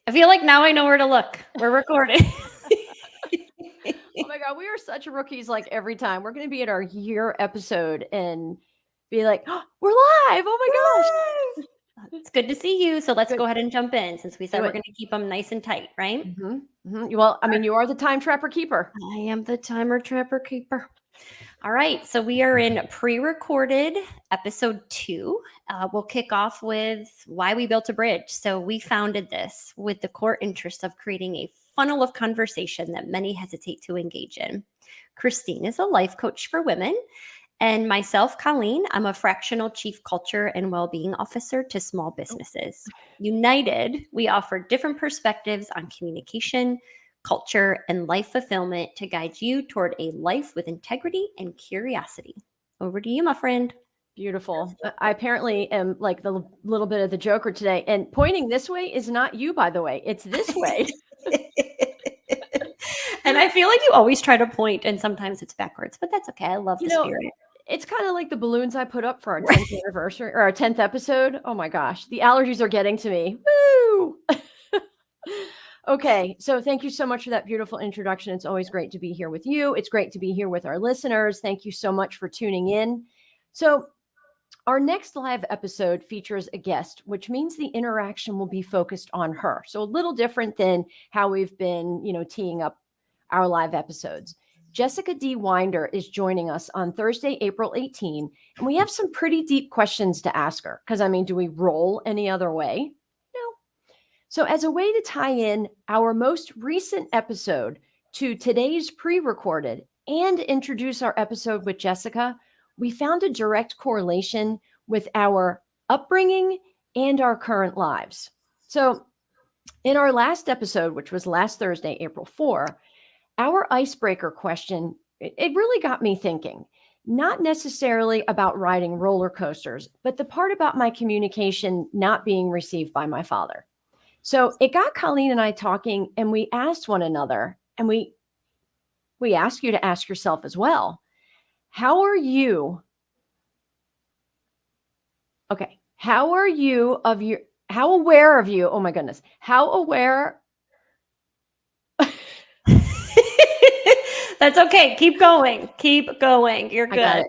I feel like now I know where to look. We're recording. Oh my God, we are such rookies like every time. We're going to be at our year episode and be like, oh, we're live. Oh my gosh. It's good to see you. So let's Good. go ahead and jump in since we said Do we're it. going to keep them nice and tight, right? Well, I mean, you are the time trapper keeper. I am the timer trapper keeper. All right. So we are in pre recorded episode 2. We'll kick off with why we built a bridge. So we founded this with the core interest of creating a funnel of conversation that many hesitate to engage in. Christine is a life coach for women. And myself, Colleen, I'm a fractional chief culture and well-being officer to small businesses. United, we offer different perspectives on communication, culture, and life fulfillment to guide you toward a life with integrity and curiosity. Over to you, my friend. Beautiful. I apparently am like the little bit of the Joker today. And pointing this way is not you, by the way. It's this way. And I feel like you always try to point, and sometimes it's backwards, but that's okay. I love You the know, spirit. it's kind of like the balloons I put up for our 10th anniversary or our 10th episode. Oh my gosh, the allergies are getting to me. Woo! Okay, so thank you so much for that beautiful introduction. It's always great to be here with you. It's great to be here with our listeners. Thank you so much for tuning in. So, our next live episode features a guest, which means the interaction will be focused on her. So, a little different than how we've been, teeing up our live episodes. Jessica D. Winder is joining us on Thursday, April 18, and we have some pretty deep questions to ask her. Because, I mean, do we roll any other way? No. So, as a way to tie in our most recent episode to today's pre recorded and introduce our episode with Jessica, we found a direct correlation with our upbringing and our current lives. So, in our last episode, which was last Thursday, April 4, our icebreaker question, it really got me thinking, not necessarily about riding roller coasters, but the part about my communication not being received by my father. So it got Colleen and I talking, and we asked one another, and we ask you to ask yourself as well, how are you? Okay, how are you of your? How aware of you? Oh my goodness, how aware? That's okay. Keep going. Keep going. You're I got good.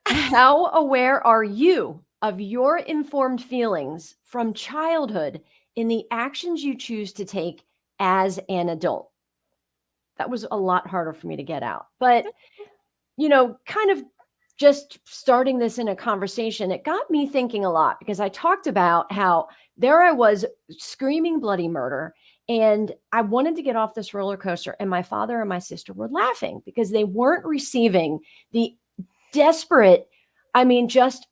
it. How aware are you of your informed feelings from childhood in the actions you choose to take as an adult? That was a lot harder for me to get out. But, kind of just starting this in a conversation, it got me thinking a lot because I talked about how there I was screaming bloody murder. And I wanted to get off this roller coaster. And my father and my sister were laughing because they weren't receiving the desperate, I mean, just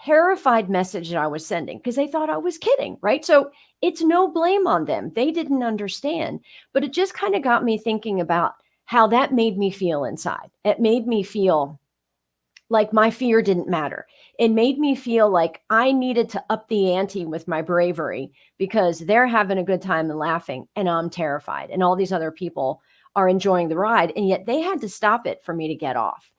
terrified message that I was sending because they thought I was kidding, right? So it's no blame on them. They didn't understand, but it just kind of got me thinking about how that made me feel inside. It made me feel like my fear didn't matter. It made me feel like I needed to up the ante with my bravery because they're having a good time and laughing, and I'm terrified, and all these other people are enjoying the ride, and yet they had to stop it for me to get off.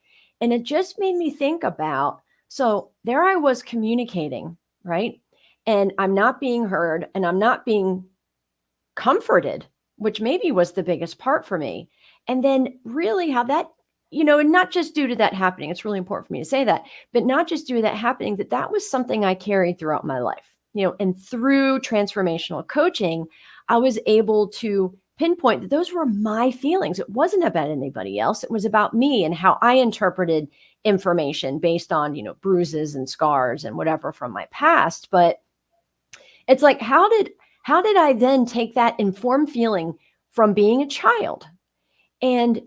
And it just made me think about, so there I was communicating, right? And I'm not being heard and I'm not being comforted, which maybe was the biggest part for me. And then really how that, and not just due to that happening, it's really important for me to say that, but not just due to that happening, that was something I carried throughout my life, and through transformational coaching, I was able to pinpoint that those were my feelings. It wasn't about anybody else. It was about me and how I interpreted information based on, bruises and scars and whatever from my past. But it's like, how did I then take that informed feeling from being a child and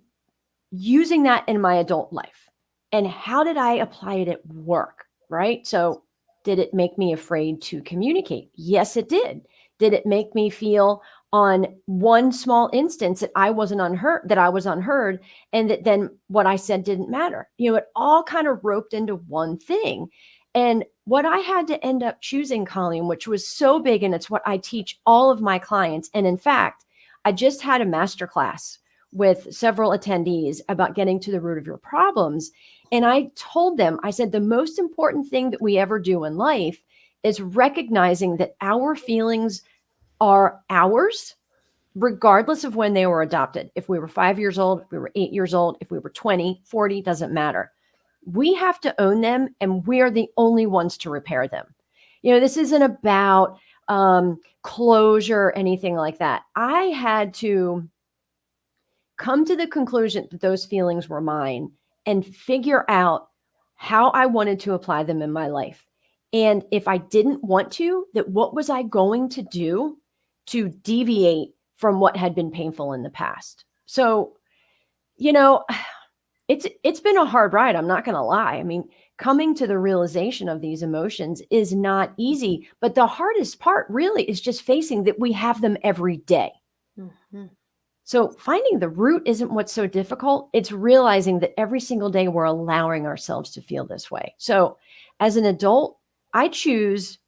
using that in my adult life? And how did I apply it at work? Right. So did it make me afraid to communicate? Yes, it did. Did it make me feel on one small instance that I was unheard, and that then what I said didn't matter? It all kind of roped into one thing. And what I had to end up choosing, Colleen, which was so big, and it's what I teach all of my clients. And in fact, I just had a masterclass with several attendees about getting to the root of your problems. And I told them, I said, the most important thing that we ever do in life is recognizing that our feelings are ours, regardless of when they were adopted. If we were 5 years old, if we were 8 years old, if we were 20, 40, doesn't matter. We have to own them, and we are the only ones to repair them. This isn't about closure or anything like that. I had to come to the conclusion that those feelings were mine and figure out how I wanted to apply them in my life. And if I didn't want to, that what was I going to do to deviate from what had been painful in the past? So, it's been a hard ride. I'm not going to lie. I mean, coming to the realization of these emotions is not easy, but the hardest part really is just facing that we have them every day. Mm-hmm. So finding the root isn't what's so difficult. It's realizing that every single day we're allowing ourselves to feel this way. So as an adult, I choose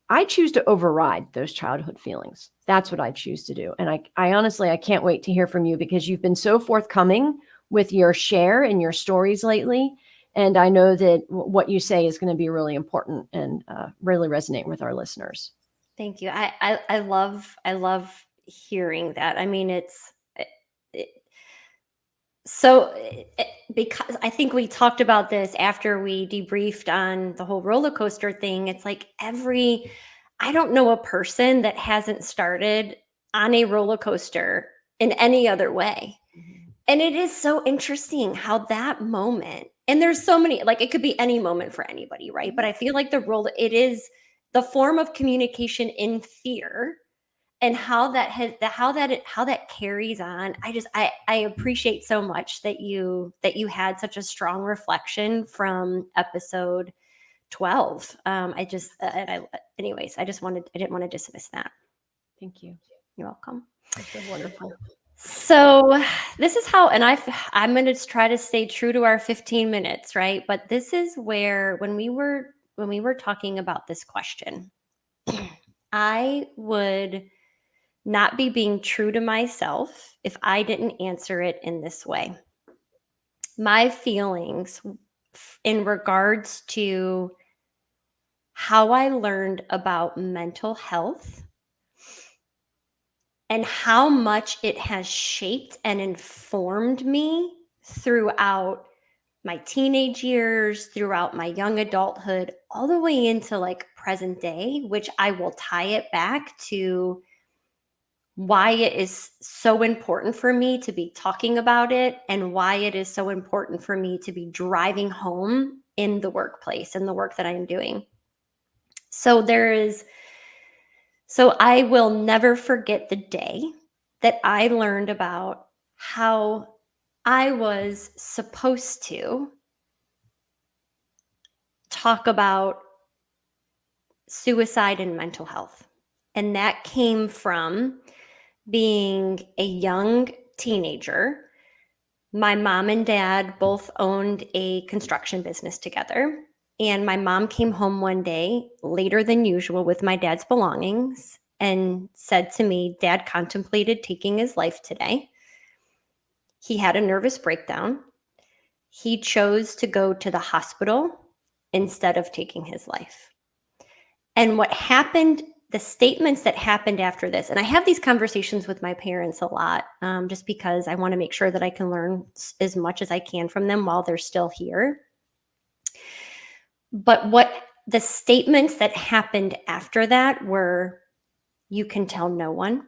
to override those childhood feelings. That's what I choose to do. And I honestly, I can't wait to hear from you, because you've been so forthcoming with your share and your stories lately. And I know that what you say is going to be really important and really resonate with our listeners. Thank you. I love hearing that. I mean, because I think we talked about this after we debriefed on the whole roller coaster thing. It's like I don't know a person that hasn't started on a roller coaster in any other way. And it is so interesting how that moment, and there's so many, like it could be any moment for anybody, right? But I feel like it is the form of communication in fear, and how that carries on. I appreciate so much that you had such a strong reflection from episode 12. Anyways, I didn't want to dismiss that. Thank you. You're welcome. That's so wonderful. So this is how, and I'm going to try to stay true to our 15 minutes, right? But this is where, when we were talking about this question, I would not be being true to myself if I didn't answer it in this way. My feelings in regards to how I learned about mental health and how much it has shaped and informed me throughout my teenage years, throughout my young adulthood, all the way into like present day, which I will tie it back to why it is so important for me to be talking about it, and why it is so important for me to be driving home in the workplace and the work that I'm doing. So I will never forget the day that I learned about how I was supposed to talk about suicide and mental health. And that came from being a young teenager. My mom and dad both owned a construction business together. And my mom came home one day later than usual with my dad's belongings and said to me, "Dad contemplated taking his life today. He had a nervous breakdown. He chose to go to the hospital instead of taking his life." And what happened, the statements that happened after this, and I have these conversations with my parents a lot, just because I want to make sure that I can learn as much as I can from them while they're still here. But what the statements that happened after that were, "You can tell no one.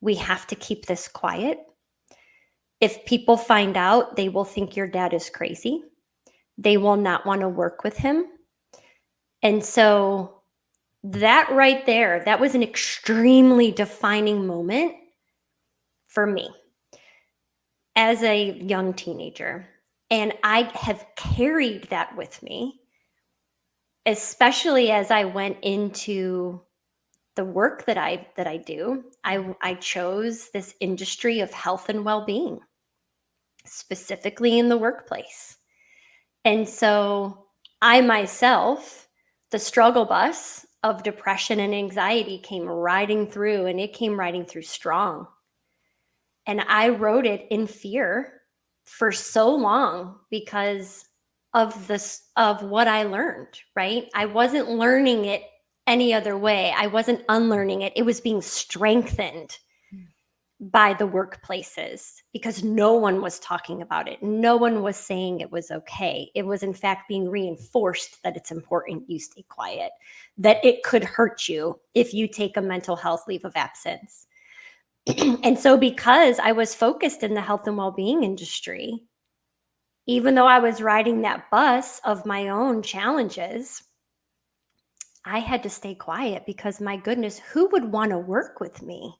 We have to keep this quiet. If people find out, they will think your dad is crazy. They will not want to work with him." And so that right there, that was an extremely defining moment for me as a young teenager. And I have carried that with me, especially as I went into the work that I do. I chose this industry of health and well-being, specifically in the workplace. And so I myself, the struggle bus of depression and anxiety came riding through, and it came riding through strong. And I wrote it in fear for so long because of what I learned, right? I wasn't learning it any other way. I wasn't unlearning it. It was being strengthened by the workplaces because no one was talking about it. No one was saying it was okay. It was, in fact, being reinforced that it's important you stay quiet, that it could hurt you if you take a mental health leave of absence. And so, because I was focused in the health and well-being industry, even though I was riding that bus of my own challenges, I had to stay quiet because, my goodness, who would want to work with me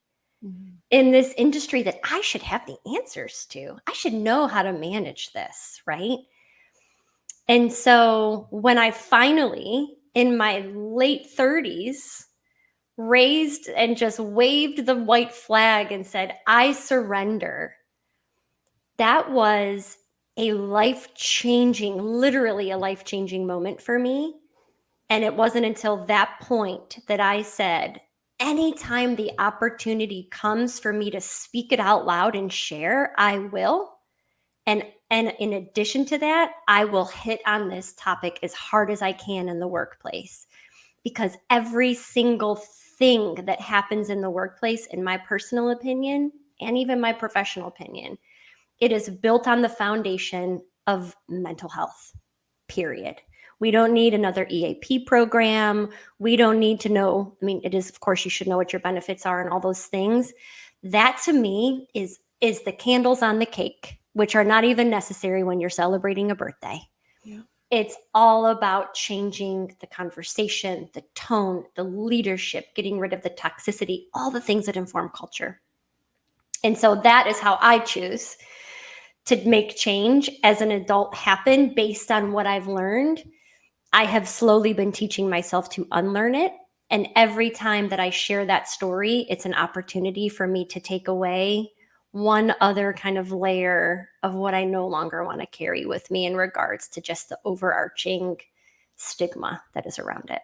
in this industry that I should have the answers to? I should know how to manage this, right? And so when I finally, in my late 30s, raised and just waved the white flag and said, I surrender, that was a life-changing, literally a life-changing moment for me. And it wasn't until that point that I said, anytime the opportunity comes for me to speak it out loud and share, I will. And in addition to that, I will hit on this topic as hard as I can in the workplace, because every single thing that happens in the workplace, in my personal opinion, and even my professional opinion, it is built on the foundation of mental health, period. We don't need another EAP program. We don't need to know. I mean, it is, of course, you should know what your benefits are and all those things. That, to me, is the candles on the cake, which are not even necessary when you're celebrating a birthday. Yeah. It's all about changing the conversation, the tone, the leadership, getting rid of the toxicity, all the things that inform culture. And so that is how I choose to make change as an adult happen based on what I've learned. I have slowly been teaching myself to unlearn it. And every time that I share that story, it's an opportunity for me to take away one other kind of layer of what I no longer want to carry with me in regards to just the overarching stigma that is around it.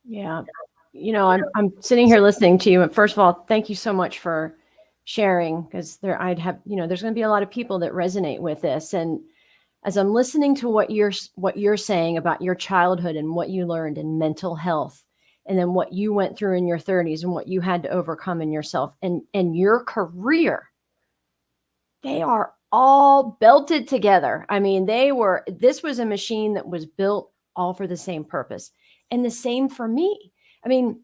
Yeah. You know, I'm sitting here listening to you. And first of all, thank you so much for sharing, because there's going to be a lot of people that resonate with this. And as I'm listening to what you're saying about your childhood and what you learned in mental health, and then what you went through in your 30s and what you had to overcome in yourself and your career, they are all belted together. I mean, this was a machine that was built all for the same purpose. And the same for me. I mean,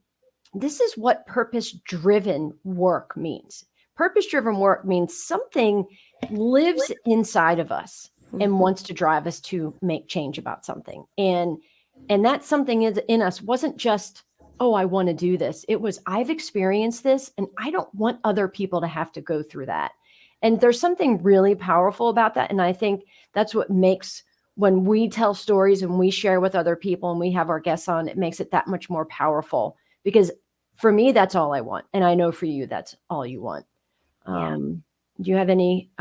this is what purpose-driven work means. Purpose-driven work means something lives inside of us and wants to drive us to make change about something. And that something is in us wasn't just, oh, I want to do this. It was, I've experienced this and I don't want other people to have to go through that. And there's something really powerful about that. And I think that's what makes, when we tell stories and we share with other people and we have our guests on, it makes it that much more powerful, because for me, that's all I want. And I know for you, that's all you want. Yeah. Do you have any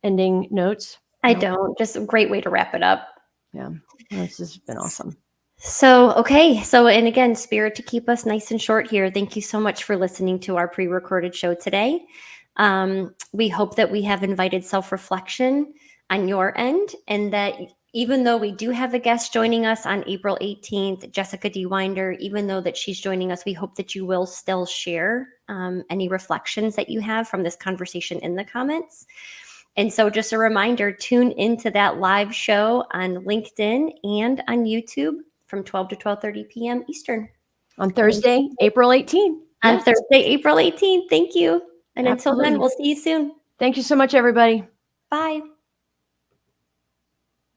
ending notes? I don't. Just a great way to wrap it up. Yeah, this has been awesome. So, okay. So, and again, Spirit, to keep us nice and short here, thank you so much for listening to our pre-recorded show today. We hope that we have invited self-reflection on your end, and that even though we do have a guest joining us on April 18th, Jessica D. Winder, even though that she's joining us, we hope that you will still share any reflections that you have from this conversation in the comments. And so just a reminder, tune into that live show on LinkedIn and on YouTube from 12 to 12:30 p.m. Eastern. On Thursday, April 18th. On Thursday, April 18th. Thank you. And until then, we'll see you soon. Thank you so much, everybody. Bye.